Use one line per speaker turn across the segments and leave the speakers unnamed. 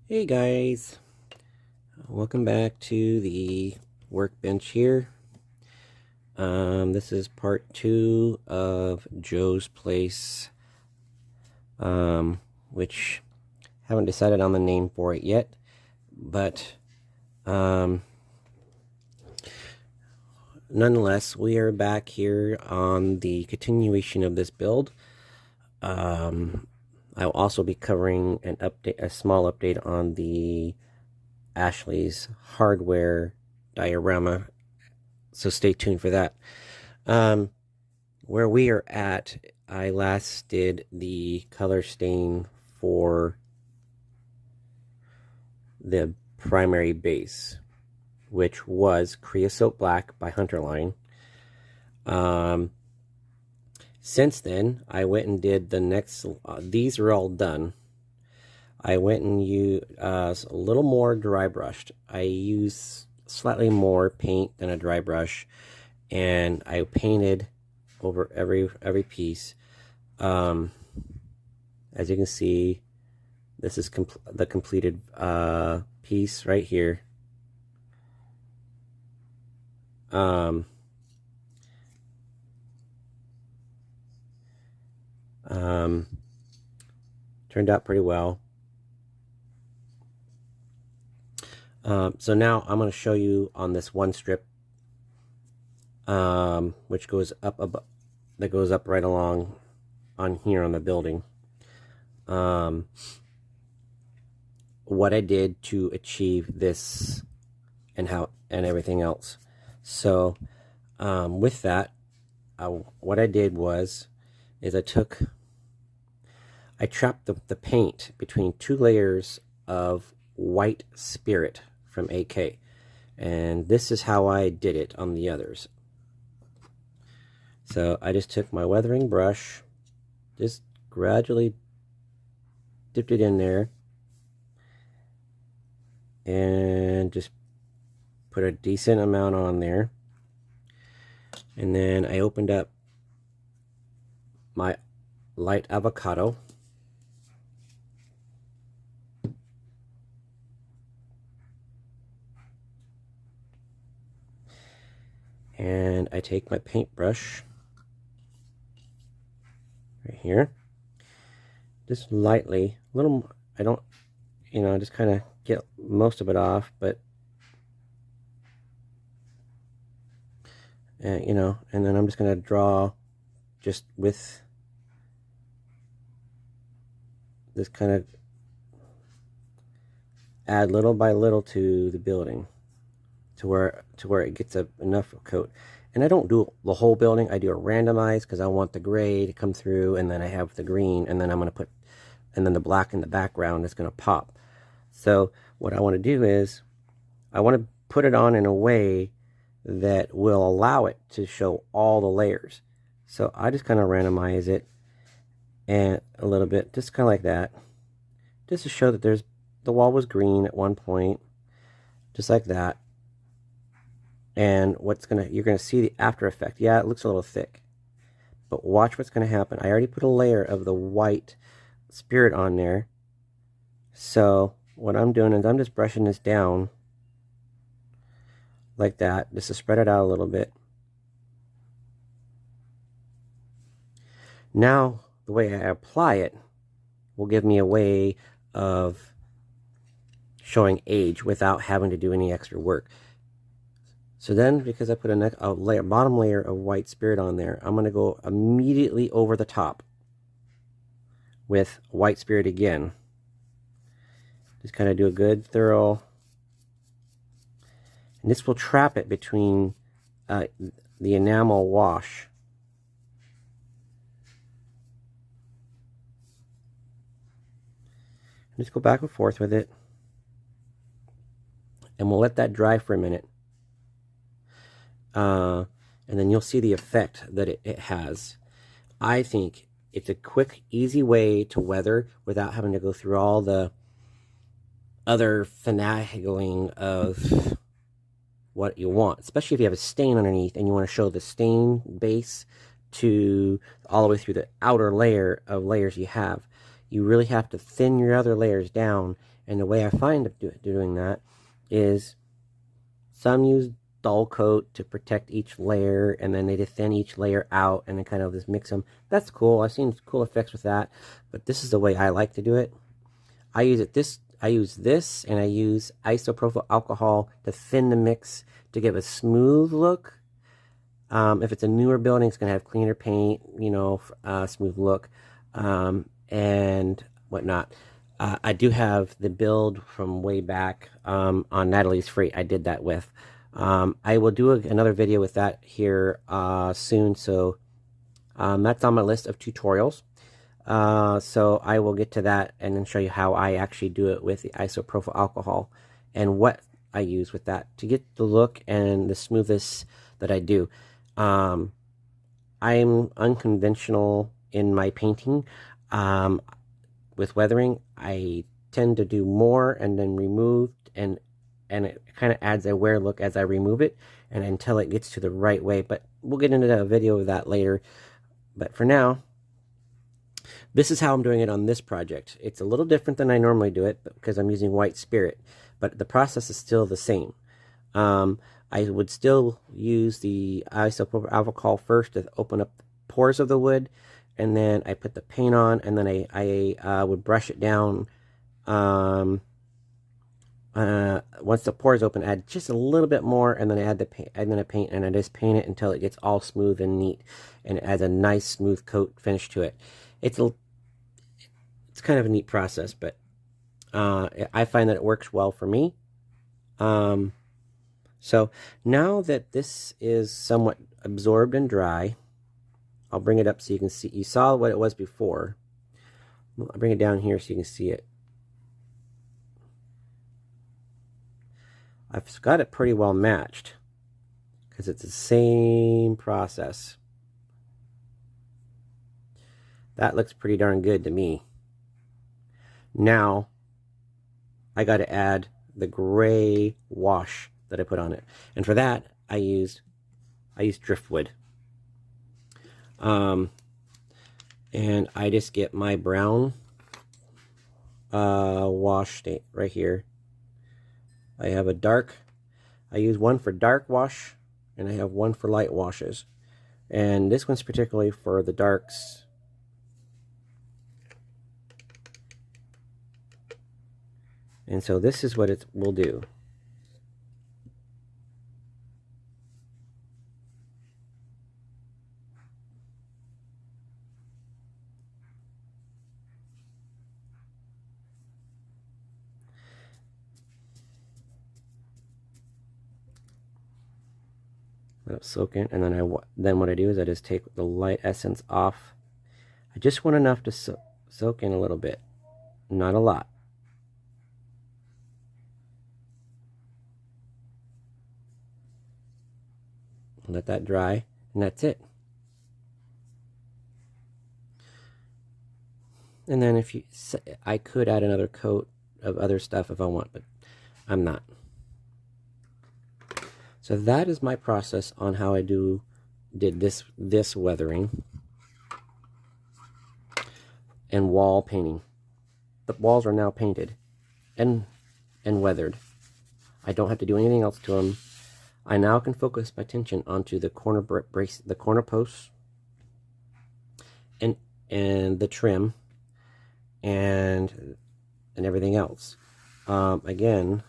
Hey guys, welcome back to the workbench here. This is part 2 of Joe's Place, which haven't decided on the name for it yet, but nonetheless, we are back here on the continuation of this build. I'll also be covering an update, a small update on the Ashley's hardware diorama, so stay tuned for that. Where we are at, I last did the color stain for the primary base, which was Creosote Black by Hunterline. Since then, I went and did the next, these are all done. I went and used a little more dry brushed. I used slightly more paint than a dry brush, and I painted over every piece. As you can see, this is the completed piece right here. Turned out pretty well. So now I'm going to show you on this one strip, which goes up above, that goes up right along on here on the building. What I did to achieve this and how and everything else. So with that, what I did was I trapped the paint between two layers of white spirit from AK, and this is how I did it on the others. So I just took my weathering brush, just gradually dipped it in there, and just put a decent amount on there. And then I opened up my light avocado, and I take my paintbrush right here, just lightly, a little, I don't, just kind of get most of it off, but and then I'm just going to draw just with this, kind of add little by little to the building to where it gets enough coat. And I don't do the whole building, I do a randomized because I want the gray to come through, and then I have the green, and then I'm going to put, and then the black in the background is going to pop. So what I want to do is I want to put it on in a way that will allow it to show all the layers. So I just kind of randomize it and a little bit, just kind of like that, just to show that the wall was green at one point, just like that. And you're gonna see the after effect. Yeah, it looks a little thick, but watch what's gonna happen. I already put a layer of the white spirit on there. So what I'm doing is I'm just brushing this down like that, just to spread it out a little bit. Now, the way I apply it will give me a way of showing age without having to do any extra work. So then, because I put a bottom layer of white spirit on there, I'm going to go immediately over the top with white spirit again. Just kind of do a good thorough, and this will trap it between the enamel wash. Just go back and forth with it, and we'll let that dry for a minute. And then you'll see the effect that it has. I think it's a quick, easy way to weather without having to go through all the other finagling of what you want, especially if you have a stain underneath and you want to show the stain base to all the way through the outer layer of layers you have. You really have to thin your other layers down And the way I find doing that is some use dull coat to protect each layer, and then they just thin each layer out and then kind of just mix them. That's cool. I've seen cool effects with that, but this is the way I like to do it. I use this, and I use isopropyl alcohol to thin the mix to give a smooth look. If it's a newer building, it's going to have cleaner paint, you know, smooth look, and whatnot. I do have the build from way back on Natalie's Freight. I did that with. I will do another video with that here soon, so that's on my list of tutorials. So I will get to that and then show you how I actually do it with the isopropyl alcohol and what I use with that to get the look and the smoothness that I do. I'm unconventional in my painting. With weathering, I tend to do more and then remove, and it kind of adds a wear look as I remove it and until it gets to the right way. But we'll get into a video of that later. But for now, this is how I'm doing it on this project. It's a little different than I normally do it because I'm using white spirit, but the process is still the same. I would still use the isopropyl alcohol first to open up the pores of the wood, and then I put the paint on, and then I would brush it down. Once the pores open, add just a little bit more, and then I add the paint, and then I paint, and I just paint it until it gets all smooth and neat, and it adds a nice smooth coat finish to it. It's kind of a neat process, but I find that it works well for me. So now that this is somewhat absorbed and dry, I'll bring it up so you can see. You saw what it was before. I'll bring it down here so you can see it. I've got it pretty well matched because it's the same process. That looks pretty darn good to me. Now I got to add the gray wash that I put on it, and for that I use driftwood. And I just get my brown wash stain right here. I have I use one for dark wash, and I have one for light washes, and this one's particularly for the darks. And so this is what it will do. Let it soak in, and then what I do is I just take the light essence off. I just want enough to soak in a little bit, not a lot. Let that dry, and that's it. And then I could add another coat of other stuff if I want, but I'm not. So that is my process on how I did this weathering and wall painting. The walls are now painted and weathered. I don't have to do anything else to them. I now can focus my attention onto the corner the corner posts and the trim and everything else. Again,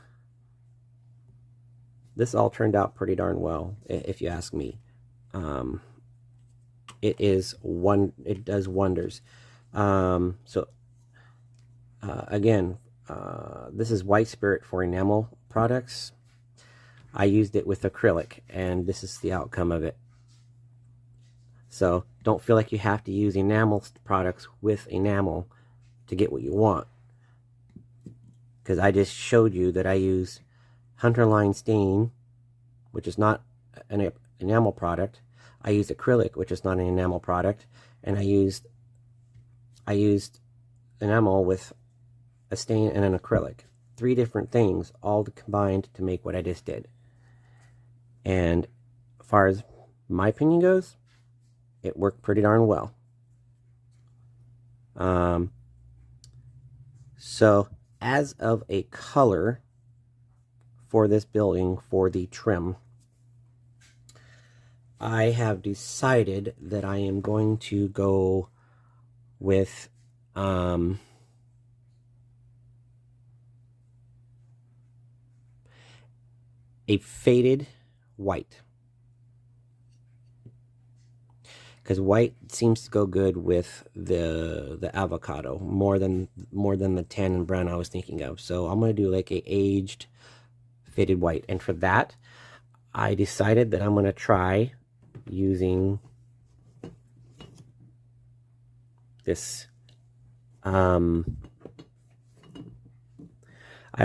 this all turned out pretty darn well, if you ask me. It does wonders. Again, this is white spirit for enamel products. I used it with acrylic, and this is the outcome of it. So don't feel like you have to use enamel products with enamel to get what you want, because I just showed you that I use Hunter Line Stain, which is not an enamel product. I used acrylic, which is not an enamel product, and I used enamel with a stain and an acrylic. 3 different things all combined to make what I just did. And as far as my opinion goes, it worked pretty darn well. So as of a color for this building for the trim, I have decided that I am going to go with a faded white, because white seems to go good with the avocado more than the tan and brown I was thinking of. So I'm going to do like a aged faded white, and for that I decided that I'm going to try using this. I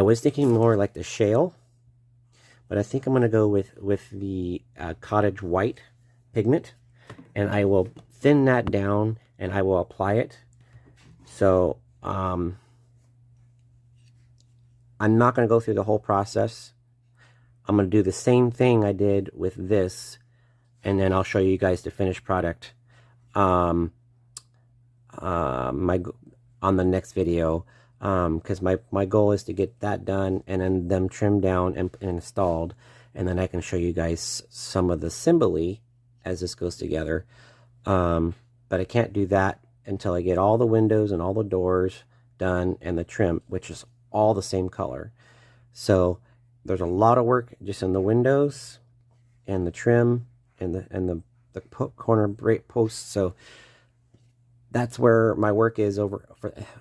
was thinking more like the shale, but I think I'm going to go with the cottage white pigment, and I will thin that down and I will apply it. So I'm not going to go through the whole process. I'm going to do the same thing I did with this, and then I'll show you guys the finished product on the next video, because my goal is to get that done and then them trimmed down and installed, and then I can show you guys some of the assembly as this goes together. But I can't do that until I get all the windows and all the doors done and the trim, which is all the same color. So there's a lot of work just in the windows and the trim and the corner posts. So that's where my work is over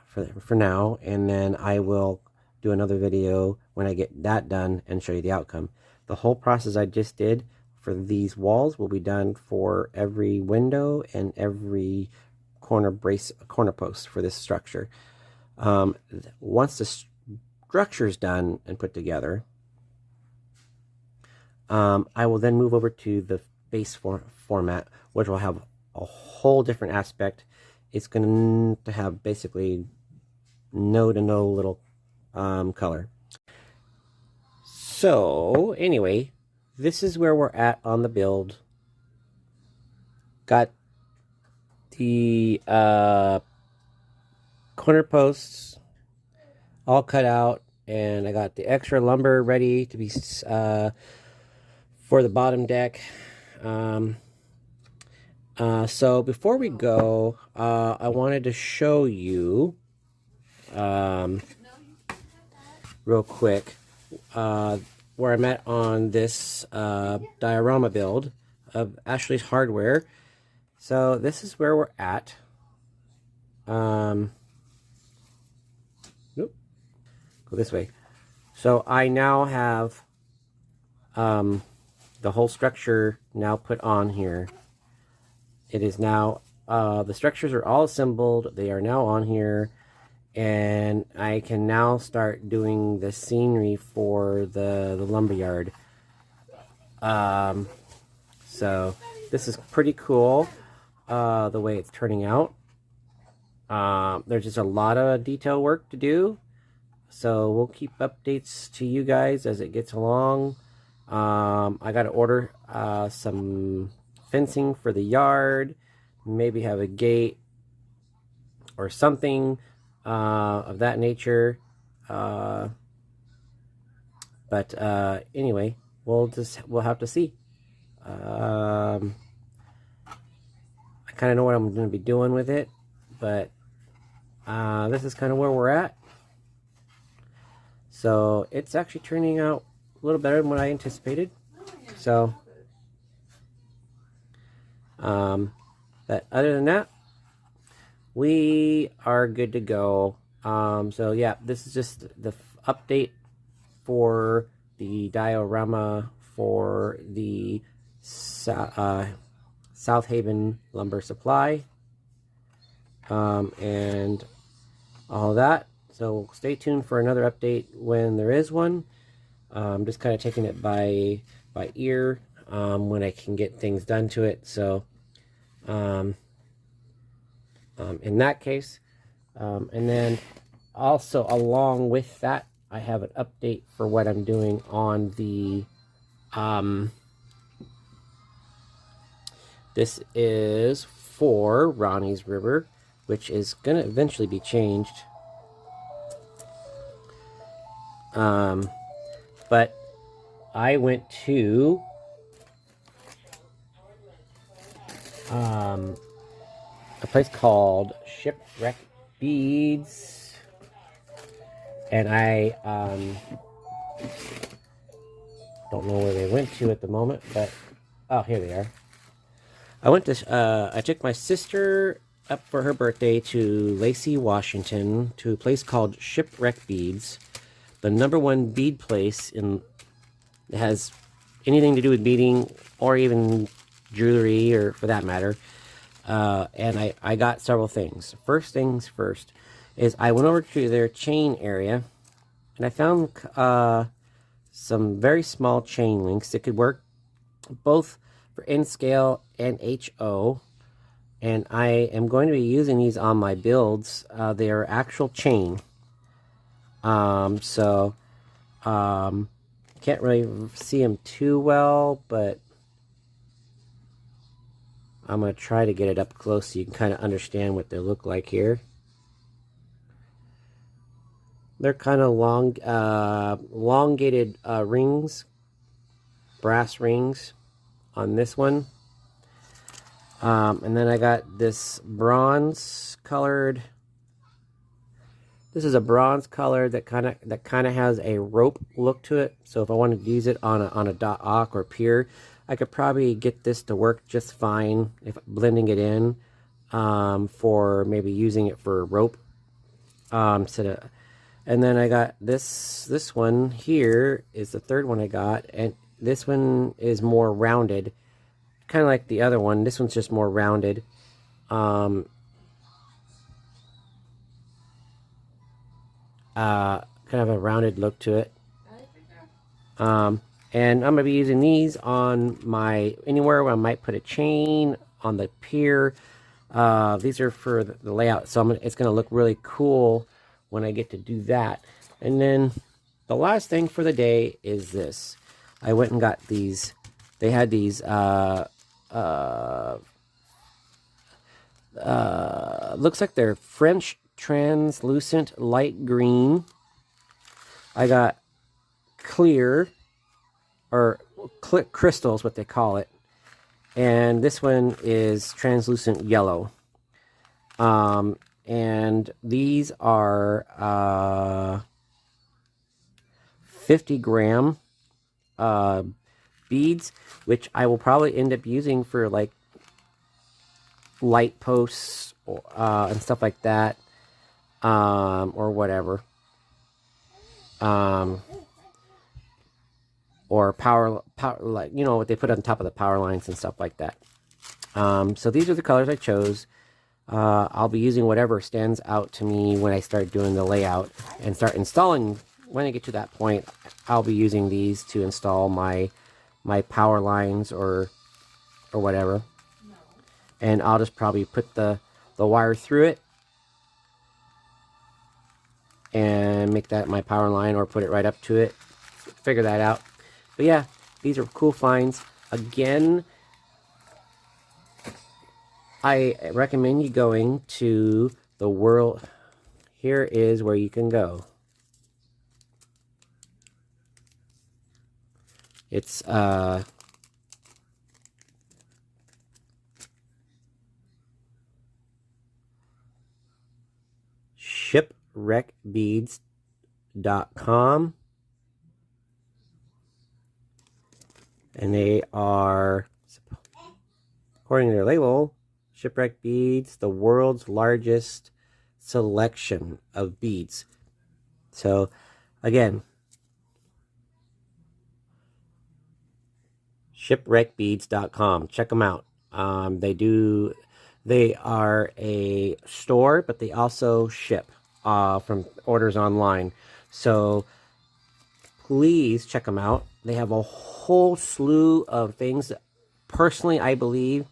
for now, and then I will do another video when I get that done and show you the outcome. The whole process I just did for these walls will be done for every window and every corner post for this structure. Once the structure is done and put together, I will then move over to the base format, which will have a whole different aspect. It's going to have basically no little color. So anyway, this is where we're at on the build. Got the corner posts all cut out, and I got the extra lumber ready to be for the bottom deck. So before we go, I wanted to show you real quick where I'm at on this diorama build of Ashley's Hardware. So this is where we're at. Nope. Go this way. So I now have the whole structure now put on here. It is now, the structures are all assembled. They are now on here. And I can now start doing the scenery for the lumberyard. So this is pretty cool, the way it's turning out. There's just a lot of detail work to do. So we'll keep updates to you guys as it gets along. I got to order some fencing for the yard, maybe have a gate or something of that nature. But anyway, we'll have to see. I kind of know what I'm going to be doing with it, but this is kind of where we're at. So it's actually turning out a little better than what I anticipated. So but other than that, we are good to go. So yeah, this is just the update for the diorama for the South Haven Lumber Supply, and all that. So stay tuned for another update when there is one. I'm just kind of taking it by ear when I can get things done to it. So in that case, and then also along with that, I have an update for what I'm doing on the this is for Ronnie's River, which is going to eventually be changed. But I went to a place called Shipwreck Beads, and I don't know where they went to at the moment, but oh, here they are. I took my sister up for her birthday to Lacey, Washington, to a place called Shipwreck Beads, the #1 bead place in that has anything to do with beading or even jewelry, or for that matter. And I got several things. First things first is I went over to their chain area, and I found some very small chain links that could work both for N scale and HO. And I am going to be using these on my builds. They are actual chain. Can't really see them too well, but I'm going to try to get it up close so you can kind of understand what they look like here. They're kind of long, elongated rings, brass rings on this one. And then I got this bronze colored. This is a bronze color that kind of has a rope look to it. So if I wanted to use it on a dock or pier, I could probably get this to work just fine if blending it in for maybe using it for rope. And then I got this one here is the third one I got, and this one is more rounded, kind of like the other one. This one's just more rounded. Kind of a rounded look to it. And I'm gonna be using these on my anywhere where I might put a chain on the pier. These are for the layout, so it's gonna look really cool when I get to do that. And then the last thing for the day is this. I went and got these. They had these looks like they're French translucent light green. I got clear, or crystals, what they call it. And this one is translucent yellow. And these are 50-gram beads, which I will probably end up using for like light posts and stuff like that, or whatever, or power, like, you know, what they put on top of the power lines and stuff like that. So these are the colors I chose. I'll be using whatever stands out to me when I start doing the layout and start installing. When I get to that point, I'll be using these to install my power lines or whatever. And I'll just probably put the wire through it and make that my power line, or put it right up to it. Figure that out. But yeah, these are cool finds. Again, I recommend you going to the world. Here is where you can go. It's shipwreckbeads.com, and they are, according to their label, Shipwreck Beads, the world's largest selection of beads. So again, shipwreckbeads.com. Check them out. They are a store, but they also ship from orders online. So please check them out. They have a whole slew of things that, personally, I believe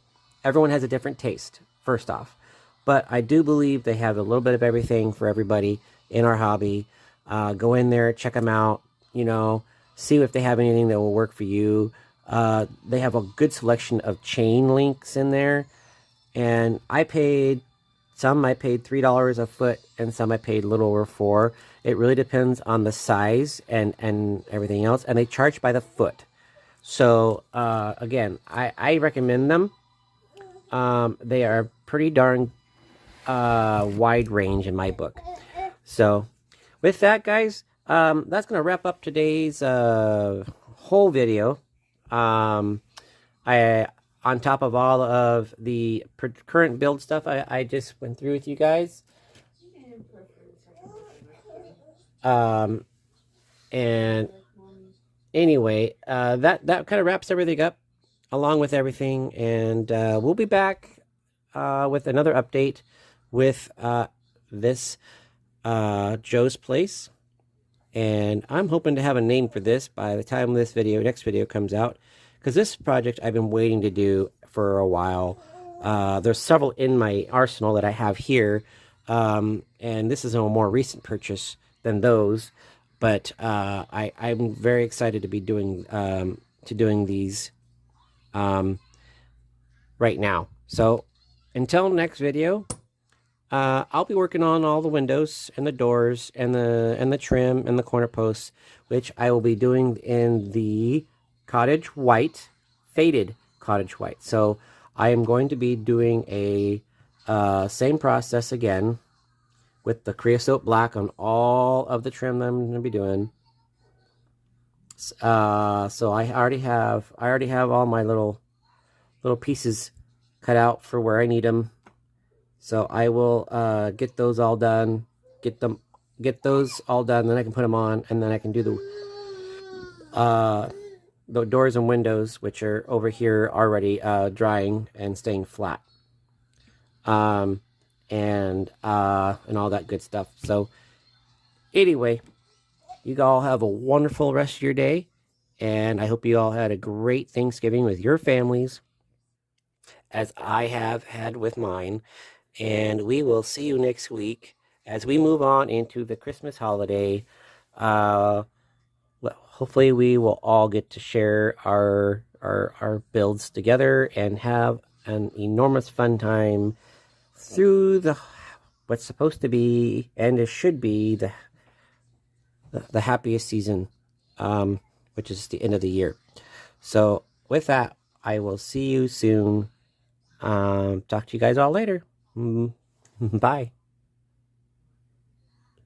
everyone has a different taste, first off. But I do believe they have a little bit of everything for everybody in our hobby. Go in there, check them out, you know, see if they have anything that will work for you. They have a good selection of chain links in there. And I paid $3 a foot, and some I paid a little over $4. It really depends on the size and everything else, and they charge by the foot. So again, I recommend them. They are pretty darn wide range in my book. So with that, guys, that's going to wrap up today's whole video. I on top of all of the current build stuff I just went through with you guys. And anyway, that kind of wraps everything up along with everything. And we'll be back with another update with this Joe's Place. And I'm hoping to have a name for this by the time this next video comes out. Because this project I've been waiting to do for a while. There's several in my arsenal that I have here. And this is a more recent purchase than those. But I'm very excited to be doing these right now. So until next video, I'll be working on all the windows and the doors and the trim and the corner posts, which I will be doing in the cottage white, faded cottage white. So I am going to be doing a same process again with the creosote black on all of the trim that I'm going to be doing. So I already have all my little pieces cut out for where I need them. So I will get those all done, get those all done, then I can put them on, and then I can do the doors and windows, which are over here already drying and staying flat, and all that good stuff. So anyway, you all have a wonderful rest of your day, and I hope you all had a great Thanksgiving with your families, as I have had with mine. And we will see you next week as we move on into the Christmas holiday. Well, hopefully we will all get to share our builds together and have an enormous fun time through what's supposed to be, and it should be, the happiest season, which is the end of the year. So with that, I will see you soon. Talk to you guys all later. Bye.